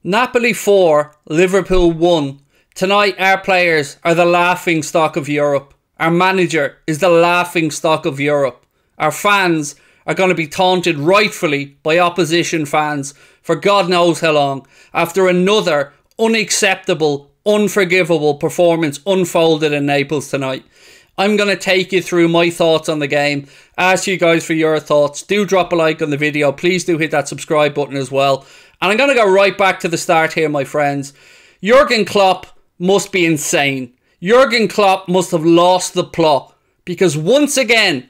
Napoli 4, Liverpool 1. Tonight our players are the laughing stock of Europe. Our manager is the laughing stock of Europe. Our fans are going to be taunted rightfully by opposition fans for God knows how long after another unacceptable, unforgivable performance unfolded in Naples tonight. I'm going to take you through my thoughts on the game, ask you guys for your thoughts. Do drop a like on the video. Please do hit that subscribe button as well. And I'm going to go right back to the start here, my friends. Jurgen Klopp must be insane. Jurgen Klopp must have lost the plot, because once again,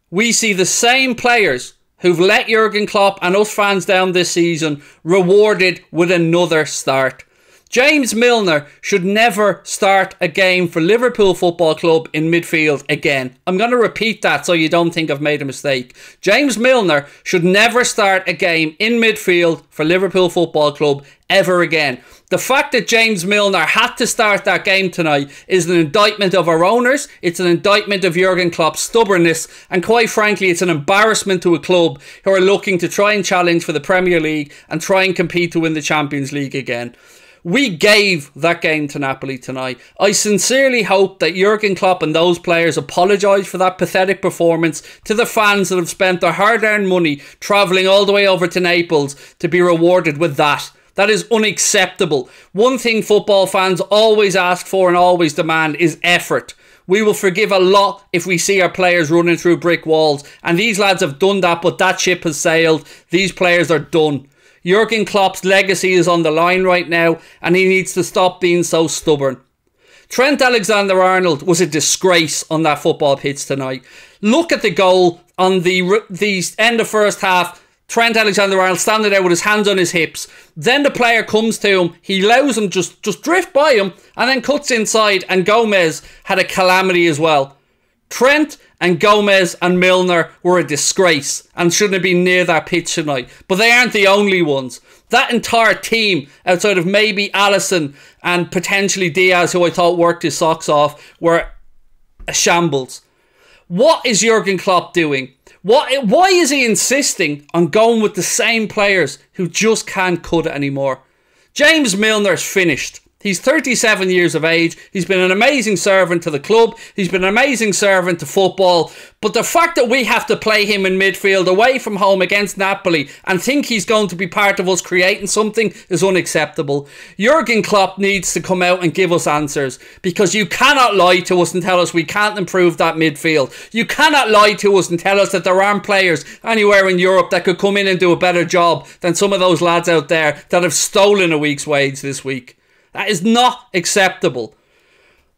we see the same players who've let Jurgen Klopp and us fans down this season rewarded with another start. James Milner should never start a game for Liverpool Football Club in midfield again. I'm going to repeat that so you don't think I've made a mistake. James Milner should never start a game in midfield for Liverpool Football Club ever again. The fact that James Milner had to start that game tonight is an indictment of our owners. It's an indictment of Jurgen Klopp's stubbornness. And quite frankly, it's an embarrassment to a club who are looking to try and challenge for the Premier League and try and compete to win the Champions League again. We gave that game to Napoli tonight. I sincerely hope that Jurgen Klopp and those players apologise for that pathetic performance to the fans that have spent their hard-earned money travelling all the way over to Naples to be rewarded with that. That is unacceptable. One thing football fans always ask for and always demand is effort. We will forgive a lot if we see our players running through brick walls. And these lads have done that, but that ship has sailed. These players are done. Jurgen Klopp's legacy is on the line right now, and he needs to stop being so stubborn. Trent Alexander-Arnold was a disgrace on that football pitch tonight. Look at the goal on the end of first half. Trent Alexander-Arnold standing there with his hands on his hips. Then the player comes to him. He allows him just drift by him and then cuts inside, and Gomez had a calamity as well. Trent and Gomez and Milner were a disgrace and shouldn't have been near that pitch tonight. But they aren't the only ones. That entire team, outside of maybe Alisson and potentially Diaz, who I thought worked his socks off, were a shambles. What is Jurgen Klopp doing? Why is he insisting on going with the same players who just can't cut it anymore? James Milner's finished. He's 37 years of age. He's been an amazing servant to the club. He's been an amazing servant to football. But the fact that we have to play him in midfield away from home against Napoli and think he's going to be part of us creating something is unacceptable. Jurgen Klopp needs to come out and give us answers, because you cannot lie to us and tell us we can't improve that midfield. You cannot lie to us and tell us that there aren't players anywhere in Europe that could come in and do a better job than some of those lads out there that have stolen a week's wage this week. That is not acceptable.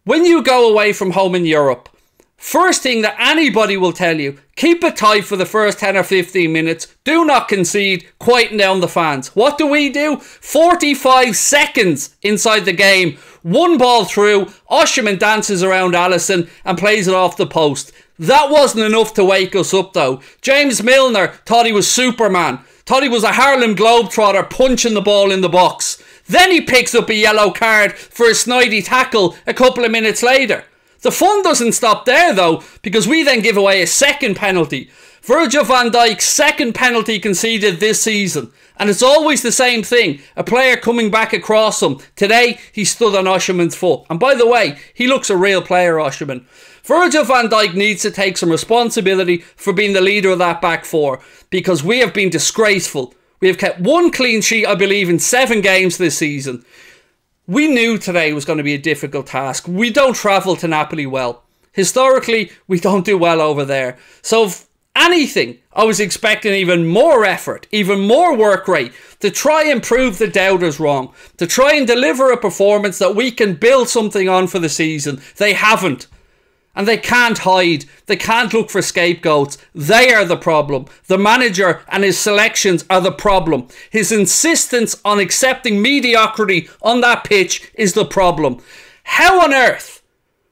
When you go away from home in Europe, first thing that anybody will tell you, keep it tight for the first 10 or 15 minutes. Do not concede. Quieten down the fans. What do? 45 seconds inside the game. One ball through. Osimhen dances around Alisson and plays it off the post. That wasn't enough to wake us up though. James Milner thought he was Superman. Thought he was a Harlem Globetrotter punching the ball in the box. Then he picks up a yellow card for a snidey tackle a couple of minutes later. The fun doesn't stop there though, because we then give away a second penalty. Virgil van Dijk's second penalty conceded this season. And it's always the same thing. A player coming back across him. Today, he stood on Osimhen's foot. And by the way, he looks a real player, Osimhen. Virgil van Dijk needs to take some responsibility for being the leader of that back four, because we have been disgraceful. We have kept one clean sheet, I believe, in 7 games this season. We knew today was going to be a difficult task. We don't travel to Napoli well. Historically, we don't do well over there. So if anything, I was expecting even more effort, even more work rate to try and prove the doubters wrong, to try and deliver a performance that we can build something on for the season. They haven't. And they can't hide. They can't look for scapegoats. They are the problem. The manager and his selections are the problem. His insistence on accepting mediocrity on that pitch is the problem. How on earth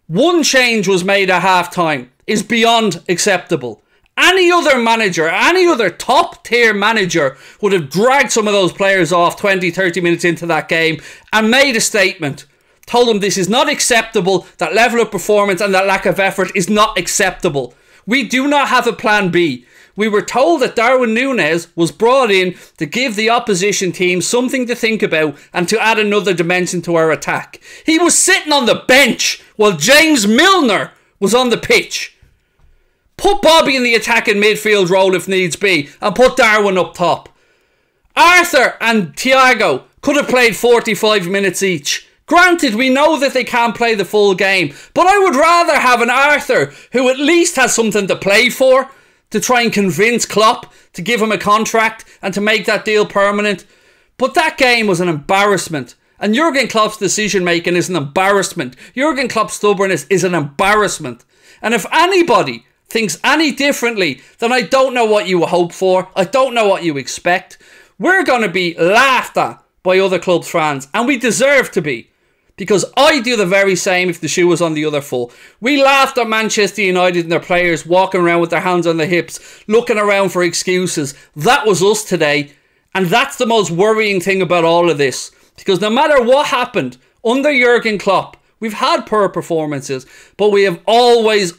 one change was made at half-time is beyond acceptable. Any other manager, any other top-tier manager would have dragged some of those players off 20, 30 minutes into that game and made a statement. Told them this is not acceptable, that level of performance and that lack of effort is not acceptable. We do not have a plan B. We were told that Darwin Núñez was brought in to give the opposition team something to think about and to add another dimension to our attack. He was sitting on the bench while James Milner was on the pitch. Put Bobby in the attacking midfield role if needs be and put Darwin up top. Arthur and Thiago could have played 45 minutes each. Granted, we know that they can't play the full game, but I would rather have an Arthur who at least has something to play for, to try and convince Klopp to give him a contract and to make that deal permanent. But that game was an embarrassment. And Jurgen Klopp's decision making is an embarrassment. Jurgen Klopp's stubbornness is an embarrassment. And if anybody thinks any differently, then I don't know what you hope for. I don't know what you expect. We're going to be laughed at by other clubs' fans, and we deserve to be. Because I do the very same if the shoe was on the other foot. We laughed at Manchester United and their players walking around with their hands on their hips, looking around for excuses. That was us today. And that's the most worrying thing about all of this. Because no matter what happened under Jurgen Klopp, we've had poor performances, but we have always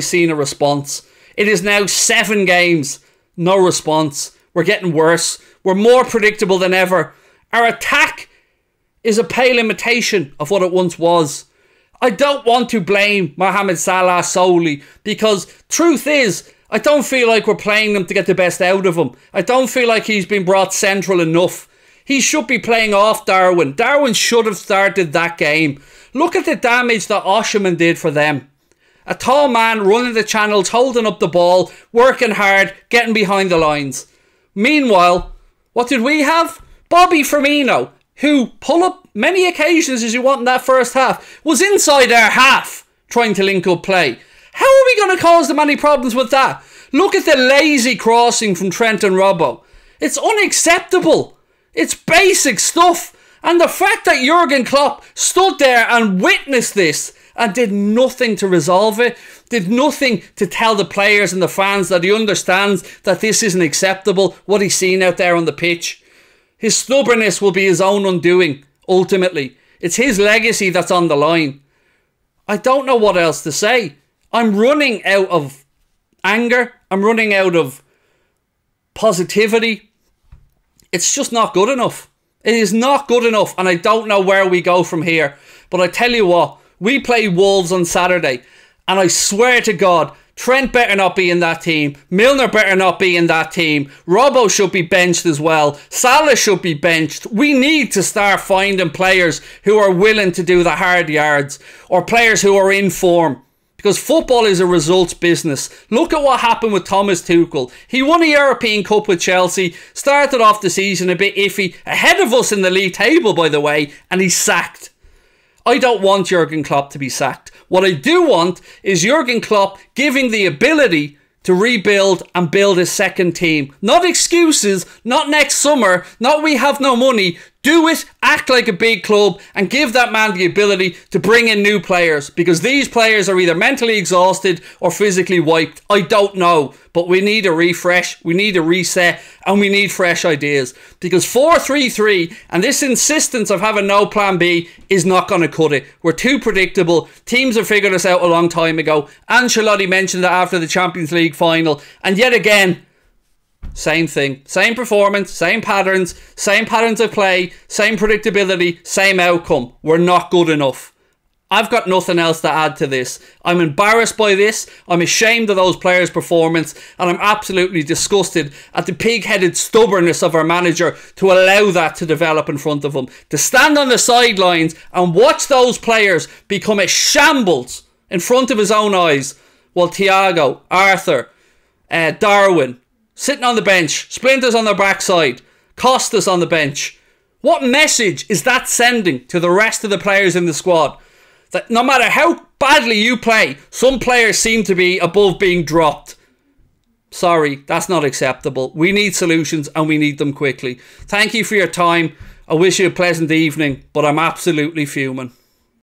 seen a response. It is now 7 games, no response. We're getting worse. We're more predictable than ever. Our attack is a pale imitation of what it once was. I don't want to blame Mohamed Salah solely, because truth is, I don't feel like we're playing him to get the best out of him. I don't feel like he's been brought central enough. He should be playing off Darwin. Darwin should have started that game. Look at the damage that Osimhen did for them. A tall man running the channels, holding up the ball, working hard, getting behind the lines. Meanwhile, what did we have? Bobby Firmino, who pull up many occasions as you want in that first half, was inside our half trying to link up play. How are we going to cause them any problems with that? Look at the lazy crossing from Trent and Robbo. It's unacceptable. It's basic stuff. And the fact that Jurgen Klopp stood there and witnessed this and did nothing to resolve it, did nothing to tell the players and the fans that he understands that this isn't acceptable, what he's seen out there on the pitch. His stubbornness will be his own undoing, ultimately. It's his legacy that's on the line. I don't know what else to say. I'm running out of anger. I'm running out of positivity. It's just not good enough. It is not good enough, and I don't know where we go from here. But I tell you what, we play Wolves on Saturday, and I swear to God, Trent better not be in that team. Milner better not be in that team. Robbo should be benched as well. Salah should be benched. We need to start finding players who are willing to do the hard yards, or players who are in form. Because football is a results business. Look at what happened with Thomas Tuchel. He won a European Cup with Chelsea, started off the season a bit iffy, ahead of us in the league table, by the way, and he's sacked. I don't want Jurgen Klopp to be sacked. What I do want is Jurgen Klopp giving the ability to rebuild and build a second team. Not excuses, not next summer, not we have no money. Do it, act like a big club, and give that man the ability to bring in new players, because these players are either mentally exhausted or physically wiped. I don't know, but we need a refresh, we need a reset, and we need fresh ideas, because 4-3-3 and this insistence of having no plan B is not going to cut it. We're too predictable. Teams have figured us out a long time ago. Ancelotti mentioned it after the Champions League final, and yet again, same thing. Same performance, same patterns of play, same predictability, same outcome. We're not good enough. I've got nothing else to add to this. I'm embarrassed by this. I'm ashamed of those players' performance, and I'm absolutely disgusted at the pig-headed stubbornness of our manager to allow that to develop in front of him. To stand on the sidelines and watch those players become a shambles in front of his own eyes, while Thiago, Arthur, Darwin, sitting on the bench, splinters on their backside, Costas on the bench. What message is that sending to the rest of the players in the squad? That no matter how badly you play, some players seem to be above being dropped. Sorry, that's not acceptable. We need solutions, and we need them quickly. Thank you for your time. I wish you a pleasant evening, but I'm absolutely fuming.